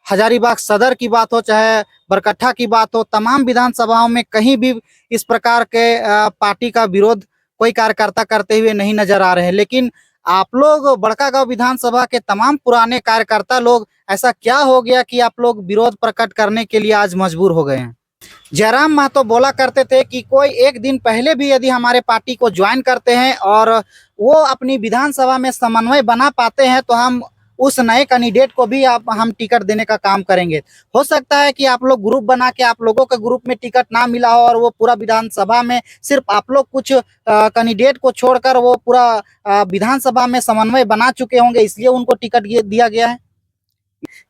हजारीबाग सदर की बात हो, चाहे बरकट्ठा की बात हो, तमाम विधानसभाओं में कहीं भी इस प्रकार के पार्टी का विरोध कोई कार्यकर्ता करते हुए नहीं नजर आ रहे हैं। लेकिन आप लोग बड़कागांव विधानसभा के तमाम पुराने कार्यकर्ता लोग, ऐसा क्या हो गया कि आप लोग विरोध प्रकट करने के लिए आज मजबूर हो गए हैं? जयराम महतो बोला करते थे कि कोई एक दिन पहले भी यदि हमारे पार्टी को ज्वाइन करते हैं और वो अपनी विधानसभा में समन्वय बना पाते हैं तो हम उस नए कैंडिडेट को भी आप हम टिकट देने का काम करेंगे। हो सकता है कि आप लोग ग्रुप बना के आप लोगों के ग्रुप में टिकट ना मिला हो और वो पूरा विधानसभा में सिर्फ आप लोग कुछ कैंडिडेट को छोड़कर वो पूरा विधानसभा में समन्वय बना चुके होंगे, इसलिए उनको टिकट दिया गया है।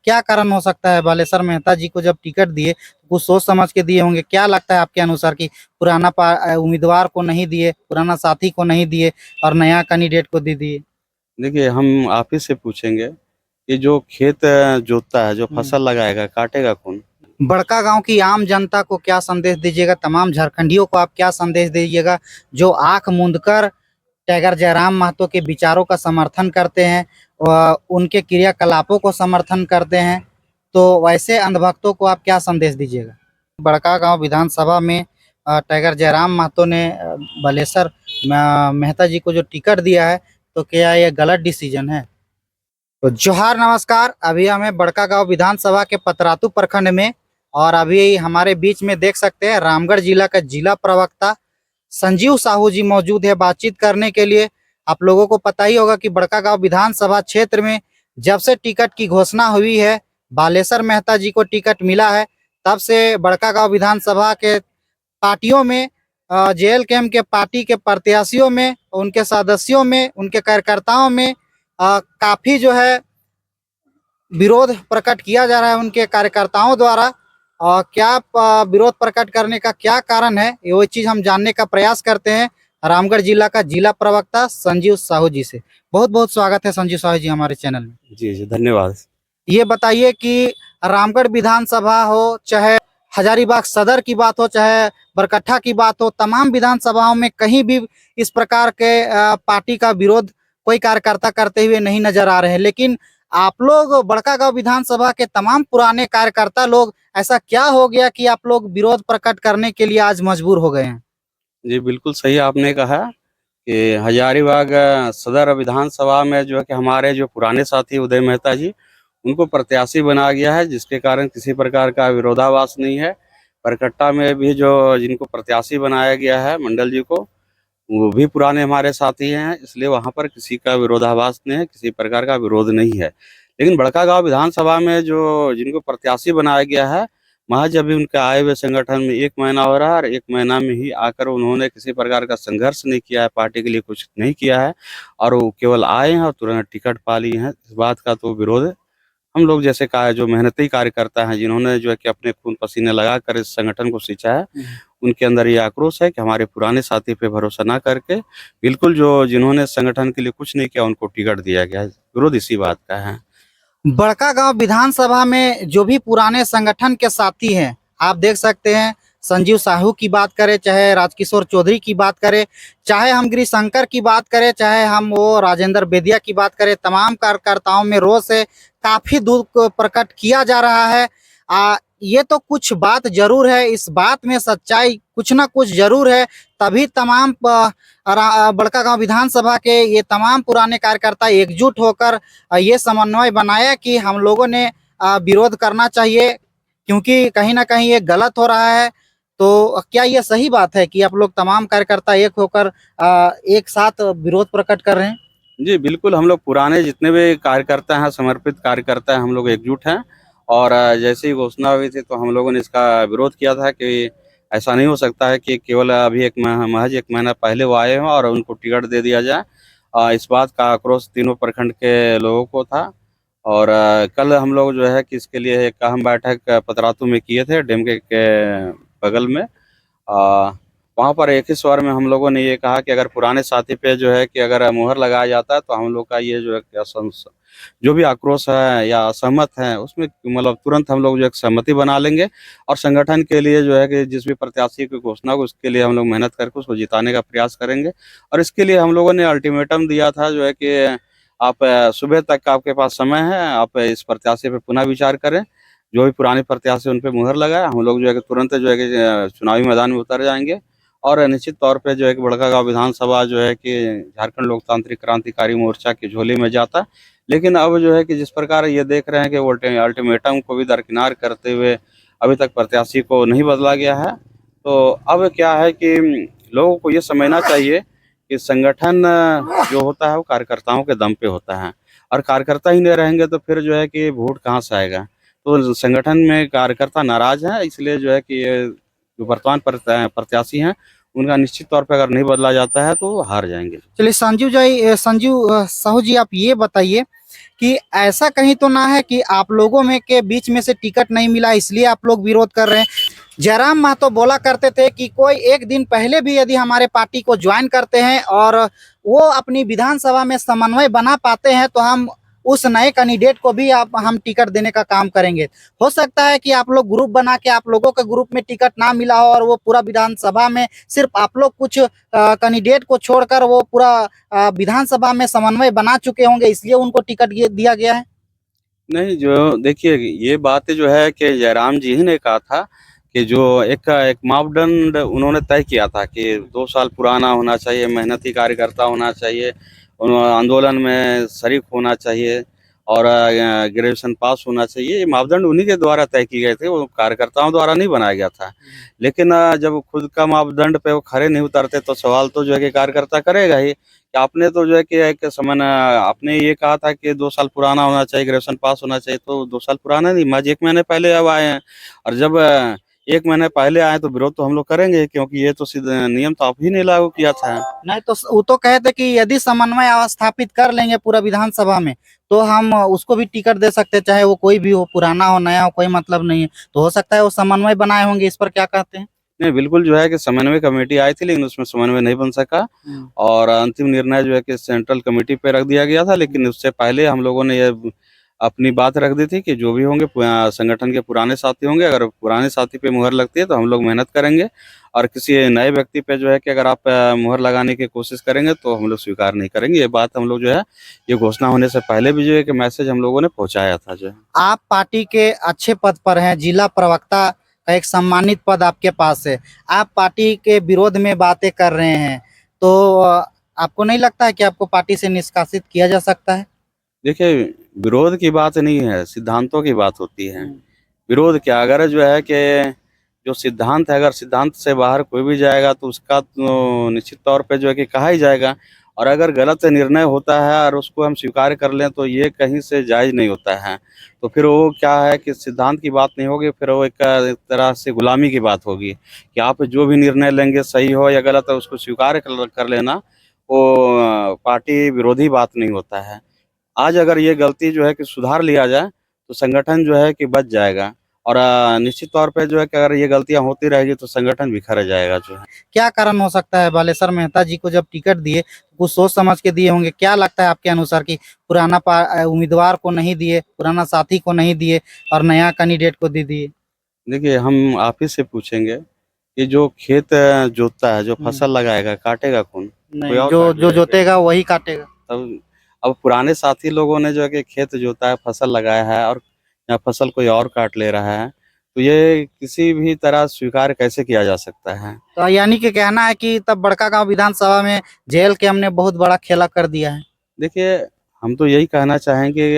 क्या कारण हो सकता है? बालेश्वर मेहता जी को जब टिकट दिए तो कुछ सोच समझ के दिए होंगे। क्या लगता है आपके अनुसार कि पुराना उम्मीदवार को नहीं दिए, पुराना साथी को नहीं दिए और नया कैंडिडेट को दे दिए? देखिए, हम आप ही से पूछेंगे कि जो खेत जोतता है, जो फसल लगाएगा, काटेगा कौन? बड़कागांव की आम जनता को क्या संदेश दीजिएगा? तमाम झारखंडियों को आप क्या संदेश दीजिएगा जो आंख मूंदकर टाइगर जयराम महतो के विचारों का समर्थन करते हैं और उनके क्रियाकलापों को समर्थन करते हैं, तो वैसे अंधभक्तों को आप क्या संदेश दीजिएगा? बड़कागांव विधानसभा में टाइगर जयराम महतो ने बालेश्वर मेहता जी को जो टिकट दिया है, तो क्या ये गलत डिसीजन है? तो जोहार, नमस्कार। अभी हमें बड़कागांव विधानसभा के पतरातू प्रखंड में, और अभी हमारे बीच में देख सकते हैं रामगढ़ जिला का जिला प्रवक्ता संजीव साहू जी मौजूद है बातचीत करने के लिए। आप लोगों को पता ही होगा कि बड़कागांव विधानसभा क्षेत्र में जब से टिकट की घोषणा हुई है, बालेश्वर मेहता जी को टिकट मिला है, तब से बड़कागांव विधानसभा के पार्टियों में, जेएल कैम्प के पार्टी के प्रत्याशियों में, उनके सदस्यों में, उनके कार्यकर्ताओं में काफी जो है विरोध प्रकट किया जा रहा है उनके कार्यकर्ताओं द्वारा। क्या विरोध प्रकट करने का क्या कारण है, ये वो चीज हम जानने का प्रयास करते हैं रामगढ़ जिला का जिला प्रवक्ता संजीव साहू जी से। बहुत बहुत स्वागत है संजीव साहू जी हमारे चैनल में। जी, जी, धन्यवाद। ये बताइए कि रामगढ़ विधानसभा हो, चाहे हजारीबाग सदर की बात हो, चाहे बरकट्ठा की बात हो, तमाम विधानसभाओं में कहीं भी इस प्रकार के पार्टी का विरोध कोई कार्यकर्ता करते हुए नहीं नजर आ रहे हैं। लेकिन आप लोग बड़कागांव विधानसभा के तमाम पुराने कार्यकर्ता लोग, ऐसा क्या हो गया कि आप लोग विरोध प्रकट करने के लिए आज मजबूर हो गए हैं? जी, बिल्कुल सही आपने कहा कि हजारीबाग सदर विधानसभा में जो है कि हमारे जो पुराने साथी उदय मेहता जी, उनको प्रत्याशी बनाया गया है, जिसके कारण किसी प्रकार का विरोधाभास नहीं है। बरकट्टा में भी जो जिनको प्रत्याशी बनाया गया है मंडल जी को, वो भी पुराने हमारे साथी हैं, इसलिए वहाँ पर किसी का विरोधाभास नहीं है, किसी प्रकार का विरोध नहीं है। लेकिन बड़कागांव विधानसभा में जो जिनको प्रत्याशी बनाया गया है, महज अभी उनके आए हुए संगठन में 1 महीना हो रहा है और 1 महीना में ही आकर उन्होंने किसी प्रकार का संघर्ष नहीं किया है, पार्टी के लिए कुछ नहीं किया है और वो केवल आए हैं और तुरंत टिकट पा लिए हैं। इस बात का तो विरोध हम लोग जैसे का जो मेहनती कार्यकर्ता हैं, जिन्होंने जो है कि अपने खून पसीने लगाकर इस संगठन को सींचा है, उनके अंदर ये आक्रोश है कि हमारे पुराने साथी पे भरोसा ना करके बिल्कुल जो जिन्होंने संगठन के लिए कुछ नहीं किया उनको टिकट दिया गया है। विरोध इसी बात का है। बड़कागांव विधानसभा में जो भी पुराने संगठन के साथी हैं, आप देख सकते हैं, संजीव साहू की बात करें, चाहे राजकिशोर चौधरी की बात करें, चाहे हम गिरिशंकर की बात करें, चाहे हम वो राजेंद्र बेदिया की बात करें, तमाम कार्यकर्ताओं में रोष है, काफी दुख प्रकट किया जा रहा है। ये तो कुछ बात जरूर है, इस बात में सच्चाई कुछ ना कुछ जरूर है, तभी तमाम बड़कागांव विधानसभा के ये तमाम पुराने कार्यकर्ता एकजुट होकर ये समन्वय बनाया कि हम लोगों ने विरोध करना चाहिए, क्योंकि कहीं ना कहीं ये गलत हो रहा है। तो क्या ये सही बात है कि आप लोग तमाम कार्यकर्ता एक होकर एक साथ विरोध प्रकट कर रहे हैं? जी, बिल्कुल हम लोग पुराने जितने भी कार्यकर्ता हैं, समर्पित कार्यकर्ता हैं, हम लोग एकजुट हैं और जैसे ही घोषणा हुई थी तो हम लोगों ने इसका विरोध किया था कि ऐसा नहीं हो सकता है कि केवल अभी महज 1 महीना पहले वो आए हों और उनको टिकट दे दिया जाए। इस बात का आक्रोश तीनों प्रखंड के लोगों को था और कल हम लोग जो है कि इसके लिए एक अहम बैठक पतरातू में किए थे, डैम के बगल में। वहाँ पर एक ही स्वर में हम लोगों ने ये कहा कि अगर पुराने साथी पे जो है कि अगर मुहर लगाया जाता है तो हम लोग का ये जो है कि जो भी आक्रोश है या असहमत है उसमें मतलब तुरंत हम लोग जो एक सहमति बना लेंगे और संगठन के लिए जो है कि जिस भी प्रत्याशी की घोषणा हो उसके लिए हम लोग मेहनत करके उसको जिताने का प्रयास करेंगे। और इसके लिए हम लोगों ने अल्टीमेटम दिया था जो है कि आप सुबह तक आपके पास समय है, आप इस प्रत्याशी पे पुनः विचार करें। जो भी पुराने प्रत्याशी उन पे मुहर लगाए, हम लोग जो है कि तुरंत जो है कि चुनावी मैदान में उतर जाएंगे और निश्चित तौर पे जो है कि बड़कागांव विधानसभा जो है कि झारखंड लोकतांत्रिक क्रांतिकारी मोर्चा की झोली में जाता। लेकिन अब जो है कि जिस प्रकार ये देख रहे हैं कि वो अल्टीमेटम को भी दरकिनार करते हुए अभी तक प्रत्याशी को नहीं बदला गया है, तो अब क्या है कि लोगों को ये समझना चाहिए कि संगठन जो होता है वो कार्यकर्ताओं के दम पे होता है, और कार्यकर्ता ही नहीं रहेंगे तो फिर जो है कि वोट कहाँ से आएगा। तो संगठन में कार्यकर्ता नाराज हैं, इसलिए जो है कि ये जो वर्तमान प्रत्याशी हैं उनका निश्चित तौर पे अगर नहीं बदला जाता है तो वो हार जाएंगे। चलिए संजीव साहू जी, आप ये बताइए कि ऐसा कहीं तो ना है कि आप लोगों में के बीच में से टिकट नहीं मिला इसलिए आप लोग विरोध कर रहे हैं। जयराम महतो बोला करते थे कि कोई एक दिन पहले भी यदि हमारे पार्टी को ज्वाइन करते हैं और वो अपनी विधानसभा में समन्वय बना पाते हैं तो हम उस नए कैंडिडेट को भी हम टिकट देने का काम करेंगे। हो सकता है कि आप लोग ग्रुप बना के आप लोगों के ग्रुप में टिकट ना मिला हो और वो पूरा विधानसभा में सिर्फ आप लोग कुछ कैंडिडेट को छोड़कर वो पूरा विधानसभा में समन्वय बना चुके होंगे इसलिए उनको टिकट दिया गया है। नहीं, जो देखिए ये बात जो है कि जयराम जी ही ने कहा था कि जो एक मापदंड उन्होंने तय किया था कि 2 साल पुराना होना चाहिए, मेहनती कार्यकर्ता होना चाहिए, आंदोलन में शरीक होना चाहिए और ग्रेजुएशन पास होना चाहिए। ये मापदंड उन्हीं के द्वारा तय किए गए थे, वो कार्यकर्ताओं द्वारा नहीं बनाया गया था। लेकिन जब खुद का मापदंड पे वो खरे नहीं उतरते तो सवाल तो जो है कि कार्यकर्ता करेगा ही कि आपने तो जो है कि एक समय आपने ये कहा था कि 2 साल पुराना होना चाहिए, ग्रेजुएशन पास होना चाहिए, तो 2 साल पुराना नहीं, महज 1 महीने पहले अब आए हैं। और जब 1 महीने पहले आए तो विरोध तो हम लोग करेंगे, क्योंकि ये तो नियम तो आप ही ने लागू किया था। नहीं तो वो तो कहे थे कि यदि समन्वय स्थापित कर लेंगे पूरा विधानसभा में तो हम उसको भी टिकट दे सकते, चाहे वो कोई भी हो, पुराना हो नया हो, कोई मतलब नहीं है। तो हो सकता है वो समन्वय बनाए होंगे, इस पर क्या कहते हैं? नहीं, बिल्कुल जो है कि समन्वय कमेटी आई थी लेकिन उसमें समन्वय नहीं बन सका और अंतिम निर्णय जो है कि सेंट्रल कमेटी पे रख दिया गया था। लेकिन उससे पहले हम लोगों ने ये अपनी बात रख दी थी कि जो भी होंगे संगठन के पुराने साथी होंगे, अगर पुराने साथी पे मुहर लगती है तो हम लोग मेहनत करेंगे और किसी नए व्यक्ति पे जो है कि अगर आप मुहर लगाने की कोशिश करेंगे तो हम लोग स्वीकार नहीं करेंगे। ये बात हम लोग जो है ये घोषणा होने से पहले भी जो है कि मैसेज हम लोगों ने पहुंचाया था। जो है आप पार्टी के अच्छे पद पर हैं, जिला प्रवक्ता का एक सम्मानित पद आपके पास है, आप पार्टी के विरोध में बातें कर रहे हैं, तो आपको नहीं लगता है कि आपको पार्टी से निष्कासित किया जा सकता है? देखिए, विरोध की बात नहीं है, सिद्धांतों की बात होती है। विरोध क्या, अगर जो है कि जो सिद्धांत है, अगर सिद्धांत से बाहर कोई भी जाएगा तो उसका तो निश्चित तौर पे जो है कि कहा ही जाएगा, और अगर गलत निर्णय होता है और उसको हम स्वीकार कर लें तो ये कहीं से जायज़ नहीं होता है। तो फिर वो क्या है कि सिद्धांत की बात नहीं होगी, फिर वो एक तरह से गुलामी की बात होगी कि आप जो भी निर्णय लेंगे, सही हो या गलत है, उसको स्वीकार कर लेना, वो पार्टी विरोधी बात नहीं होता है। आज अगर ये गलती जो है कि सुधार लिया जाए तो संगठन जो है कि बच जाएगा, और निश्चित तौर पे जो है कि अगर ये गलतियां होती रहेगी तो संगठन बिखर जाएगा। जो है क्या कारण हो सकता है? बालेश्वर मेहता जी को जब टिकट दिए कुछ सोच समझ के दिए होंगे, क्या लगता है आपके अनुसार कि पुराना उम्मीदवार को नहीं दिए, पुराना साथी को नहीं दिए और नया कैंडिडेट को दे दिए? देखिए, हम आप ही से पूछेंगे कि जो खेत जोतता है, जो फसल लगाएगा, काटेगा कौन? कोई नहीं, और जो काट जो लेगा। जोतेगा वही काटेगा। तब अब पुराने साथी लोगों ने जो है कि खेत जोता है, फसल लगाया है और फसल कोई और काट ले रहा है, तो ये किसी भी तरह स्वीकार कैसे किया जा सकता है? तो यानी कि कहना है कि तब बड़कागांव विधानसभा में जेल के हमने बहुत बड़ा खेला कर दिया है। देखिए, हम तो यही कहना चाहेंगे कि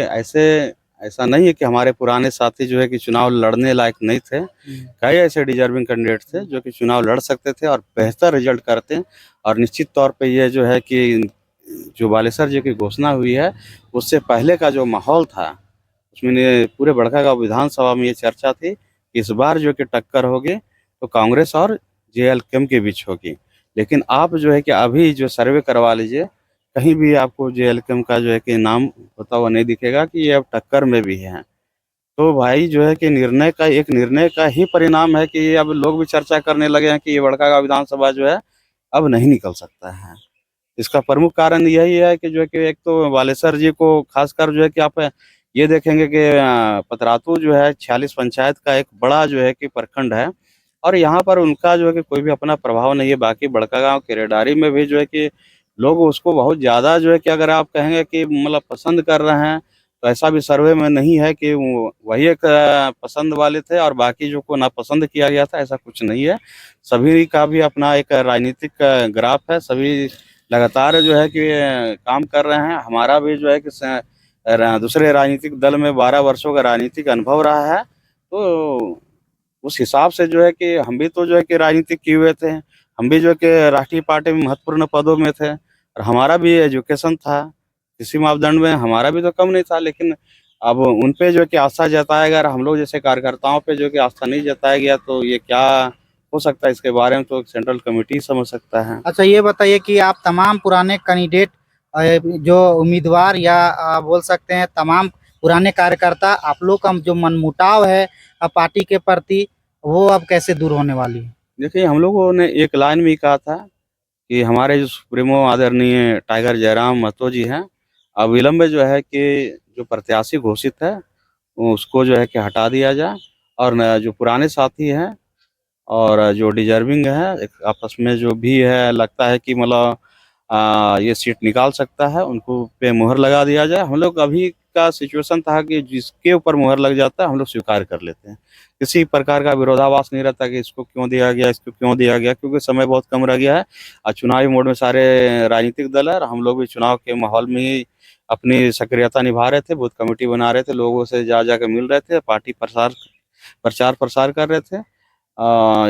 ऐसा नहीं है कि हमारे पुराने साथी जो है कि चुनाव लड़ने लायक नहीं थे। कई ऐसे डिजर्विंग कैंडिडेट थे जो कि चुनाव लड़ सकते थे और बेहतर रिजल्ट करते, और निश्चित तौर पे ये जो है कि जो बालेश्वर जी की घोषणा हुई है, उससे पहले का जो माहौल था, उसमें पूरे बड़कागांव विधानसभा में ये चर्चा थी कि इस बार जो कि टक्कर होगी तो कांग्रेस और जेएलकेम के बीच होगी। लेकिन आप जो है कि अभी जो सर्वे करवा लीजिए, कहीं भी आपको जेएलकेम का जो है कि नाम होता हुआ नहीं दिखेगा कि ये अब टक्कर में भी है। तो भाई जो है कि निर्णय का ही परिणाम है कि ये अब लोग भी चर्चा करने लगे हैं कि ये बड़कागांव विधानसभा जो है अब नहीं निकल सकता है। इसका प्रमुख कारण यही है कि जो है कि एक तो बालेश्वर जी को खासकर जो है कि आप ये देखेंगे कि पतरातू जो है 46 पंचायत का एक बड़ा जो है कि प्रखंड है, और यहाँ पर उनका जो है कि कोई भी अपना प्रभाव नहीं है। बाकी बड़कागांव केरेडारी में भी जो है कि लोग उसको बहुत ज़्यादा जो है कि अगर आप कहेंगे कि मतलब पसंद कर रहे हैं, तो ऐसा भी सर्वे में नहीं है कि वही एक पसंद वाले थे और बाकी जो को नापसंद किया गया था, ऐसा कुछ नहीं है। सभी का भी अपना एक राजनीतिक ग्राफ है, सभी लगातार जो है कि काम कर रहे हैं। हमारा भी जो है कि दूसरे राजनीतिक दल में 12 वर्षों का राजनीतिक अनुभव रहा है, तो उस हिसाब से जो है कि हम भी तो जो है कि राजनीति किए हुए थे। हम भी जो है कि राष्ट्रीय पार्टी में महत्वपूर्ण पदों में थे और हमारा भी एजुकेशन था। किसी मापदंड में हमारा भी तो कम नहीं था, लेकिन अब उन पे जो है कि आस्था जताया गया और हम लोग जैसे कार्यकर्ताओं पे जो है कि आस्था नहीं जताया गया, तो ये क्या हो सकता है, इसके बारे में तो सेंट्रल कमेटी ही समझ सकता है। अच्छा, ये बताइए कि आप तमाम पुराने कैंडिडेट जो उम्मीदवार या बोल सकते हैं तमाम पुराने कार्यकर्ता, आप लोग का जो मनमुटाव है पार्टी के प्रति, वो अब कैसे दूर होने वाली है? देखिए, हम लोगों ने एक लाइन में ही कहा था कि हमारे जो सुप्रीमो आदरणीय टाइगर जयराम महतो जी हैं, अविलंब जो है कि जो प्रत्याशी घोषित है, उसको जो है कि हटा दिया जाए और जो पुराने साथी हैं और जो डिजर्विंग है, एक आपस में जो भी है लगता है कि मतलब ये सीट निकाल सकता है, उनको पे मुहर लगा दिया जाए। हम लोग अभी का सिचुएशन था कि जिसके ऊपर मुहर लग जाता है हम लोग स्वीकार कर लेते हैं। किसी प्रकार का विरोधाभास नहीं रहता कि इसको क्यों दिया गया, इसको क्यों दिया गया, क्योंकि समय बहुत कम रह गया है और चुनावी मोड में सारे राजनीतिक दल है और हम लोग भी चुनाव के माहौल में ही अपनी सक्रियता निभा रहे थे, बूथ कमेटी बना रहे थे, लोगों से जा के मिल रहे थे, पार्टी प्रचार प्रसार कर रहे थे।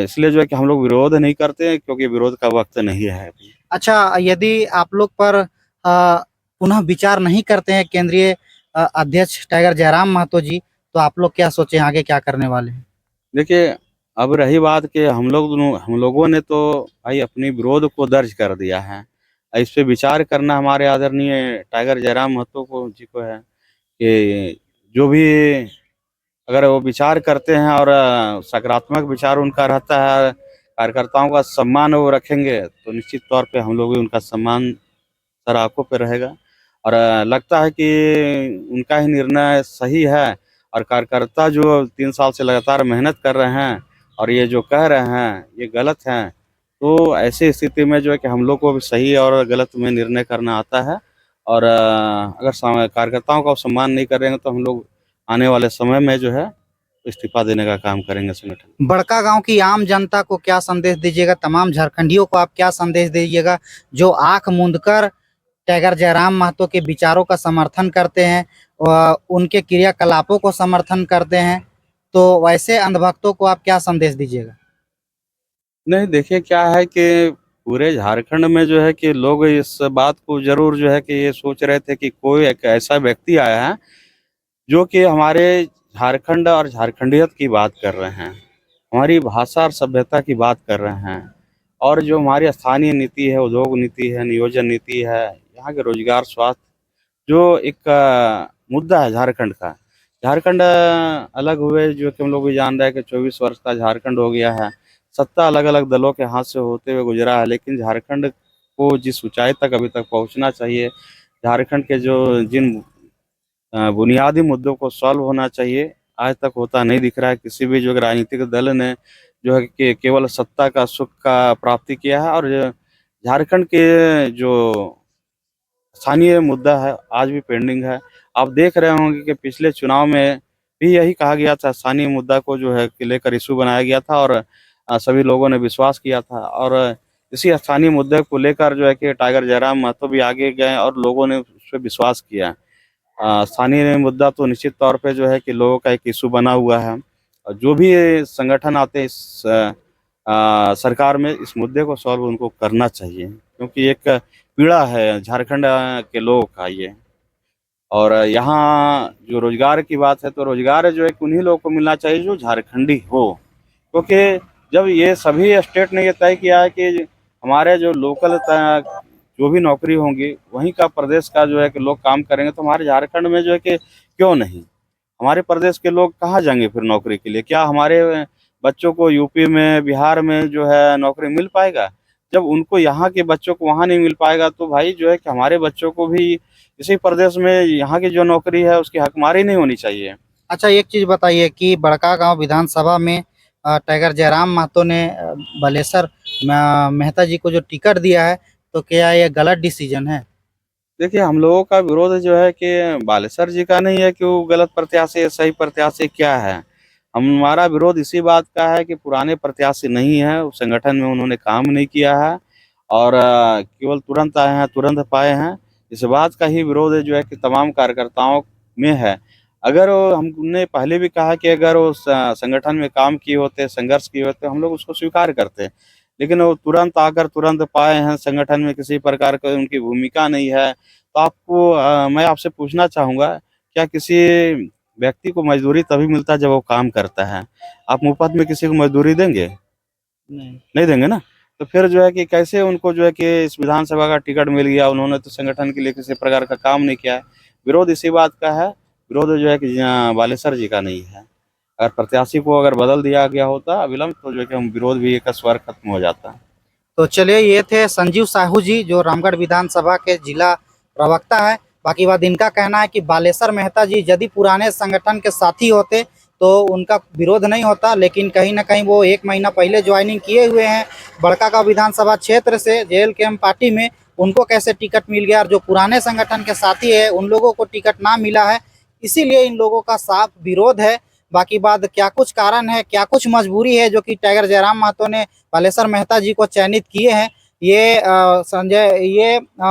इसलिए जो है कि हम लोग विरोध नहीं करते क्योंकि विरोध का वक्त नहीं है अभी। अच्छा, यदि आप लोग पर पुनः विचार नहीं करते हैं केंद्रीय अध्यक्ष टाइगर जयराम महतो जी, तो आप लोग क्या सोचे आगे क्या करने वाले हैं? देखिए, अब रही बात कि हम लोगों ने तो भाई अपनी विरोध को दर्ज कर दिया है। इस पे विचार करना हमारे आदरणीय टाइगर जयराम महतो को है कि जो भी अगर वो विचार करते हैं और सकारात्मक विचार उनका रहता है, कार्यकर्ताओं का सम्मान वो रखेंगे, तो निश्चित तौर पे हम लोग भी उनका सम्मान सर आँखों पे रहेगा और लगता है कि उनका ही निर्णय सही है और कार्यकर्ता जो 3 साल से लगातार मेहनत कर रहे हैं और ये जो कह रहे हैं, ये गलत हैं। तो ऐसी स्थिति में जो है कि हम लोग को भी सही और गलत में निर्णय करना आता है और अगर कार्यकर्ताओं का सम्मान नहीं करेंगे तो हम लोग आने वाले समय में जो है इस्तीफा देने का काम करेंगे संगठन। बड़का गांव की आम जनता को क्या संदेश दीजिएगा? तमाम झारखंडियों को आप क्या संदेश दीजिएगा जो आंख मूंद कर टाइगर जयराम महतो के विचारों का समर्थन करते हैं और उनके क्रियाकलापों को समर्थन करते हैं, तो वैसे अंधभक्तों को आप क्या संदेश दीजिएगा? नहीं, देखिए क्या है कि पूरे झारखंड में जो है कि लोग इस बात को ज़रूर जो है कि ये सोच रहे थे कि कोई एक ऐसा व्यक्ति आया है, जो कि हमारे झारखंड और झारखंडियत की बात कर रहे हैं, हमारी भाषा और सभ्यता की बात कर रहे हैं और जो हमारी स्थानीय नीति है, उद्योग नीति है, नियोजन नीति है, यहाँ के रोजगार, स्वास्थ्य जो एक मुद्दा है झारखंड का। झारखंड अलग हुए जो कि हम लोग भी जान रहे हैं कि 24 वर्ष का झारखंड हो गया है। सत्ता अलग-अलग दलों के हाथ से होते हुए गुजरा है, लेकिन झारखंड को जिस ऊँचाई तक अभी तक पहुँचना चाहिए, झारखंड के जो जिन बुनियादी मुद्दों को सॉल्व होना चाहिए, आज तक होता नहीं दिख रहा है। किसी भी जो राजनीतिक दल ने जो है कि केवल सत्ता का सुख का प्राप्ति किया है और झारखंड के जो स्थानीय मुद्दा है, आज भी पेंडिंग है। आप देख रहे होंगे कि पिछले चुनाव में भी यही कहा गया था, स्थानीय मुद्दा को जो है कि लेकर इश्यू बनाया गया था और सभी लोगों ने विश्वास किया था और इसी स्थानीय मुद्दे को लेकर जो है कि टाइगर जयराम महतो भी आगे गए और लोगों ने उस पे विश्वास किया। स्थानीय मुद्दा तो निश्चित तौर पे जो है कि लोगों का एक इश्यू बना हुआ है और जो भी संगठन आते हैं इस सरकार में, इस मुद्दे को सॉल्व उनको करना चाहिए क्योंकि एक पीड़ा है झारखंड के लोगों का ये। और यहाँ जो रोजगार की बात है तो रोजगार जो है कि उन्हीं लोगों को मिलना चाहिए जो झारखंडी हो, क्योंकि जब ये सभी स्टेट ने ये तय किया है कि हमारे जो लोकल जो भी नौकरी होंगी वहीं का प्रदेश का जो है कि लोग काम करेंगे, तो हमारे झारखंड में जो है कि क्यों नहीं, हमारे प्रदेश के लोग कहाँ जाएंगे फिर नौकरी के लिए? क्या हमारे बच्चों को यूपी में, बिहार में जो है नौकरी मिल पाएगा? जब उनको यहाँ के बच्चों को वहाँ नहीं मिल पाएगा तो भाई जो है कि हमारे बच्चों को भी इसी प्रदेश में यहाँ की जो नौकरी है उसकी हकमारी नहीं होनी चाहिए। अच्छा, एक चीज़ बताइए कि बड़कागांव विधानसभा में टाइगर जयराम महतो ने बालेसर मेहता जी को जो टिकट दिया है, तो क्या ये गलत डिसीजन है? देखिए, हम लोगों का विरोध जो है कि बालेश्वर जी का नहीं है कि वो गलत प्रत्याशी है, सही प्रत्याशी क्या है। हमारा विरोध इसी बात का है कि पुराने प्रत्याशी नहीं है, उस संगठन में उन्होंने काम नहीं किया है और केवल तुरंत आए हैं, तुरंत पाए हैं। इस बात का ही विरोध है जो है कि तमाम कार्यकर्ताओं में है। अगर वो हमने पहले भी कहा कि अगर वो संगठन में काम किए होते, संघर्ष किए होते, हम लोग उसको स्वीकार करते। लेकिन वो तुरंत आकर तुरंत पाए हैं, संगठन में किसी प्रकार की उनकी भूमिका नहीं है। तो आपको मैं आपसे पूछना चाहूँगा, क्या किसी व्यक्ति को मज़दूरी तभी मिलता है जब वो काम करता है? आप मुफ़्त में किसी को मज़दूरी देंगे? नहीं। नहीं देंगे ना? तो फिर जो है कि कैसे उनको जो है कि इस विधानसभा का टिकट मिल गया, उन्होंने तो संगठन के लिए किसी प्रकार का काम नहीं किया है। विरोध इसी बात का है, विरोध जो है कि बालेश्वर जी का नहीं है। अगर प्रत्याशी को अगर बदल दिया गया होता अविलंब तो जो है कि हम विरोध भी का स्वर खत्म हो जाता। तो चलिए, ये थे संजीव साहू जी, जो रामगढ़ विधानसभा के जिला प्रवक्ता है। बाकी बात इनका कहना है कि बालेश्वर मेहता जी यदि पुराने संगठन के साथी होते तो उनका विरोध नहीं होता, लेकिन कहीं ना कहीं वो 1 महीना पहले ज्वाइनिंग किए हुए हैं बड़का का विधानसभा क्षेत्र से JLKM पार्टी में। उनको कैसे टिकट मिल गया, और जो पुराने संगठन के साथी है उन लोगों को टिकट ना मिला है, इसीलिए इन लोगों का साफ विरोध है। बाकी बात क्या कुछ कारण है, क्या कुछ मजबूरी है जो कि टाइगर जयराम महतो ने बालेश्वर मेहता जी को चयनित किए हैं, ये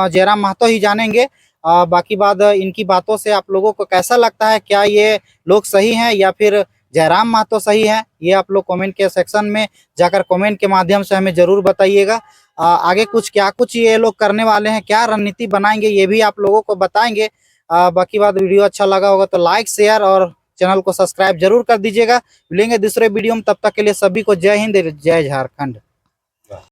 जयराम महतो ही जानेंगे। बाकी बात इनकी बातों से आप लोगों को कैसा लगता है, क्या ये लोग सही हैं या फिर जयराम महतो सही है, ये आप लोग कमेंट के सेक्शन में जाकर कमेंट के माध्यम से हमें जरूर बताइएगा। आगे कुछ क्या कुछ ये लोग करने वाले हैं, क्या रणनीति बनाएंगे, ये भी आप लोगों को बताएंगे। बाकी बात वीडियो अच्छा लगा होगा तो लाइक शेयर और चैनल को सब्सक्राइब जरूर कर दीजिएगा। मिलेंगे दूसरे वीडियो में, तब तक के लिए सभी को जय हिंद, जय झारखंड।